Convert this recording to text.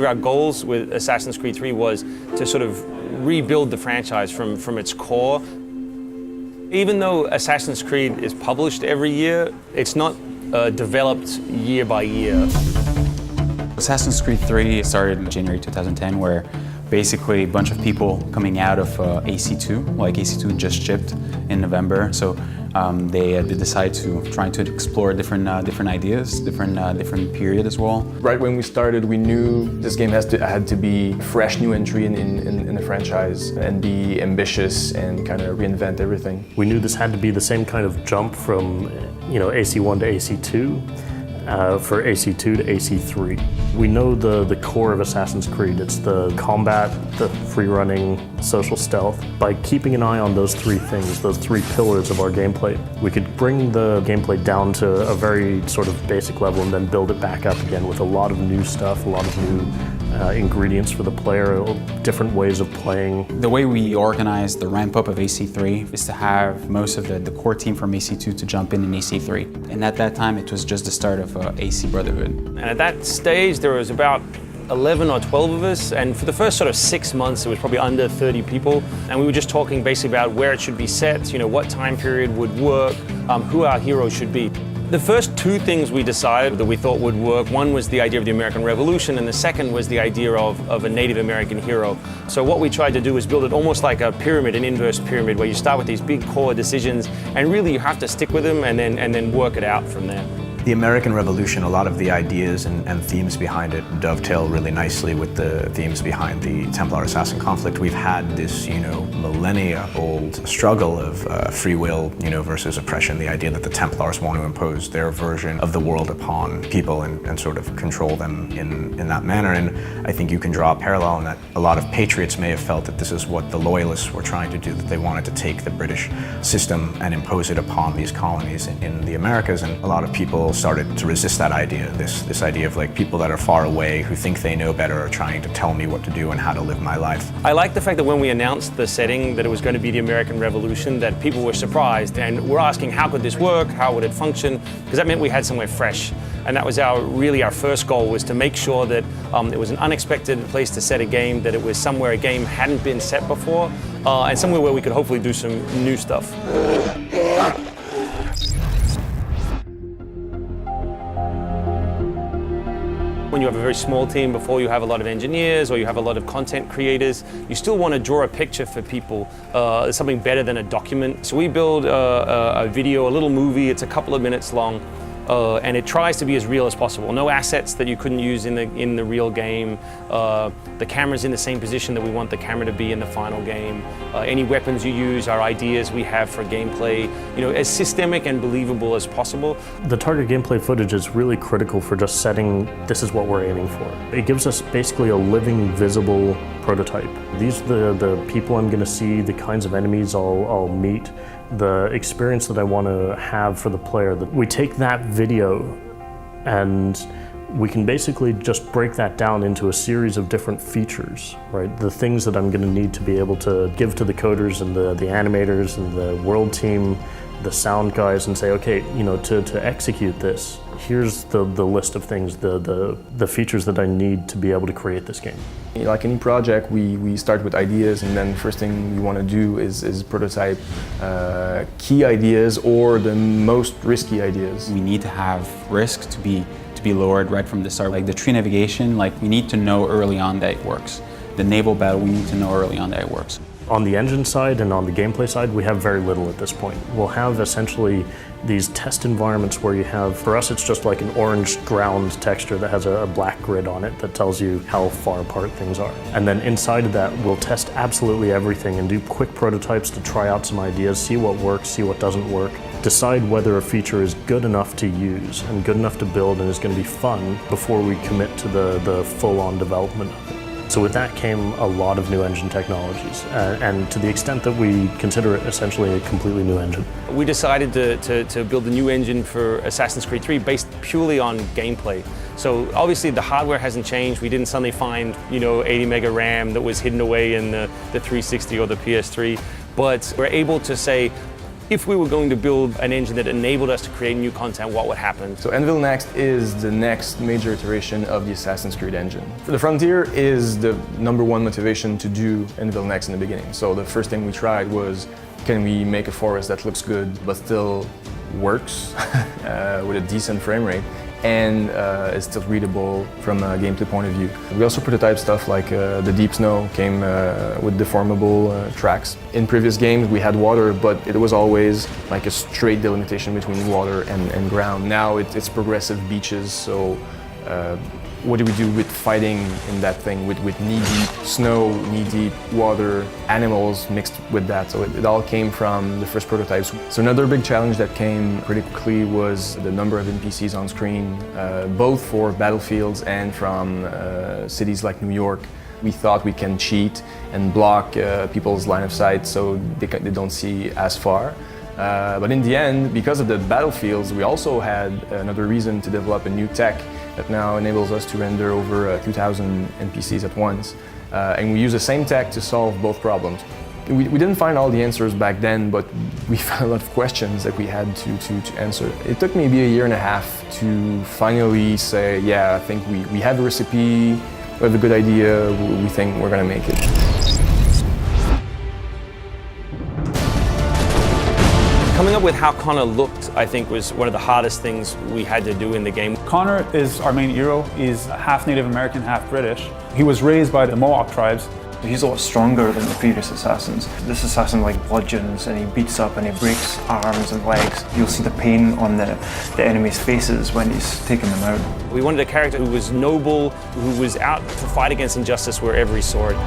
of our goals with Assassin's Creed 3 was to sort of rebuild the franchise from its core. Even though Assassin's Creed is published every year, it's not developed year by year. Assassin's Creed 3 started in January 2010, where basically a bunch of people coming out of AC2, like AC2 just shipped in November, so they decided to try to explore different ideas, different period as well. Right when we started, we knew this game had to be a fresh new entry in the franchise and be ambitious and kind of reinvent everything. We knew this had to be the same kind of jump from AC1 to AC2. For AC2 to AC3. We know the core of Assassin's Creed. It's the combat, the free-running, social stealth. By keeping an eye on those three things, those three pillars of our gameplay, we could bring the gameplay down to a very sort of basic level and then build it back up again with a lot of new stuff, a lot of new ingredients for the player, different ways of playing. The way we organized the ramp-up of AC3 is to have most of the core team from AC2 to jump in AC3. And at that time, it was just the start of AC Brotherhood. And at that stage, there was about 11 or 12 of us, and for the first sort of 6 months, it was probably under 30 people. And we were just talking basically about where it should be set, what time period would work, who our heroes should be. The first two things we decided that we thought would work, one was the idea of the American Revolution, and the second was the idea of a Native American hero. So what we tried to do is build it almost like a pyramid, an inverse pyramid, where you start with these big core decisions, and really you have to stick with them and then work it out from there. The American Revolution, a lot of the ideas and themes behind it dovetail really nicely with the themes behind the Templar-Assassin conflict. We've had this, millennia-old struggle of free will, versus oppression. The idea that the Templars want to impose their version of the world upon people and sort of control them in that manner. And I think you can draw a parallel in that a lot of patriots may have felt that this is what the Loyalists were trying to do, that they wanted to take the British system and impose it upon these colonies in the Americas. And a lot of people started to resist that idea, this idea of like people that are far away who think they know better are trying to tell me what to do and how to live my life. I like the fact that when we announced the setting that it was going to be the American Revolution, that people were surprised and were asking how could this work, how would it function, because that meant we had somewhere fresh. And that was really our first goal, was to make sure that it was an unexpected place to set a game, that it was somewhere a game hadn't been set before, and somewhere where we could hopefully do some new stuff. When you have a very small team, before you have a lot of engineers or you have a lot of content creators, you still want to draw a picture for people, something better than a document. So we build a video, a little movie, it's a couple of minutes long, and it tries to be as real as possible. No assets that you couldn't use in the real game. The camera's in the same position that we want the camera to be in the final game. Any weapons you use are ideas we have for gameplay, as systemic and believable as possible. The target gameplay footage is really critical for just setting, this is what we're aiming for. It gives us basically a living, visible prototype. These are the people I'm going to see, the kinds of enemies I'll meet, the experience that I want to have for the player. We take that video and we can basically just break that down into a series of different features, right? The things that I'm going to need to be able to give to the coders and the animators and the world team, the sound guys, and say, okay, to execute this, here's the list of things, the features that I need to be able to create this game. Like any project, we start with ideas, and then the first thing we want to do is prototype key ideas or the most risky ideas. We need to have risk to be lowered right from the start. Like the tree navigation, we need to know early on that it works. The naval battle, we need to know early on that it works. On the engine side and on the gameplay side, we have very little at this point. We'll have essentially these test environments where you have, for us it's just like an orange ground texture that has a black grid on it that tells you how far apart things are. And then inside of that, we'll test absolutely everything and do quick prototypes to try out some ideas, see what works, see what doesn't work, decide whether a feature is good enough to use and good enough to build and is going to be fun before we commit to the full-on development of it. So with that came a lot of new engine technologies, and to the extent that we consider it essentially a completely new engine. We decided to build a new engine for Assassin's Creed 3 based purely on gameplay. So obviously the hardware hasn't changed. We didn't suddenly find 80 mega RAM that was hidden away in the 360 or the PS3, but we're able to say, If we were going to build an engine that enabled us to create new content, what would happen? So Anvil Next is the next major iteration of the Assassin's Creed engine. The Frontier is the #1 motivation to do Anvil Next in the beginning. So the first thing we tried was, can we make a forest that looks good but still works with a decent frame rate and is still readable from a gameplay point of view. We also prototype stuff like the Deep Snow came with deformable tracks. In previous games we had water, but it was always like a straight delimitation between water and ground. Now it's progressive beaches, so what do we do with fighting in that thing with knee-deep snow, knee-deep water, animals mixed with that. So it all came from the first prototypes. So another big challenge that came pretty quickly was the number of NPCs on screen, both for battlefields and from cities like New York. We thought we can cheat and block people's line of sight so they don't see as far. But in the end, because of the battlefields, we also had another reason to develop a new tech that now enables us to render over 2,000 NPCs at once. And we use the same tech to solve both problems. We didn't find all the answers back then, but we found a lot of questions that we had to answer. It took maybe a year and a half to finally say, yeah, I think we have a recipe, we have a good idea, we think we're gonna make it. Coming up with how Connor looked, I think, was one of the hardest things we had to do in the game. Connor is our main hero. He's half Native American, half British. He was raised by the Mohawk tribes. He's a lot stronger than the previous assassins. This assassin like bludgeons and he beats up and he breaks arms and legs. You'll see the pain on the enemy's faces when he's taking them out. We wanted a character who was noble, who was out to fight against injustice wherever he saw it.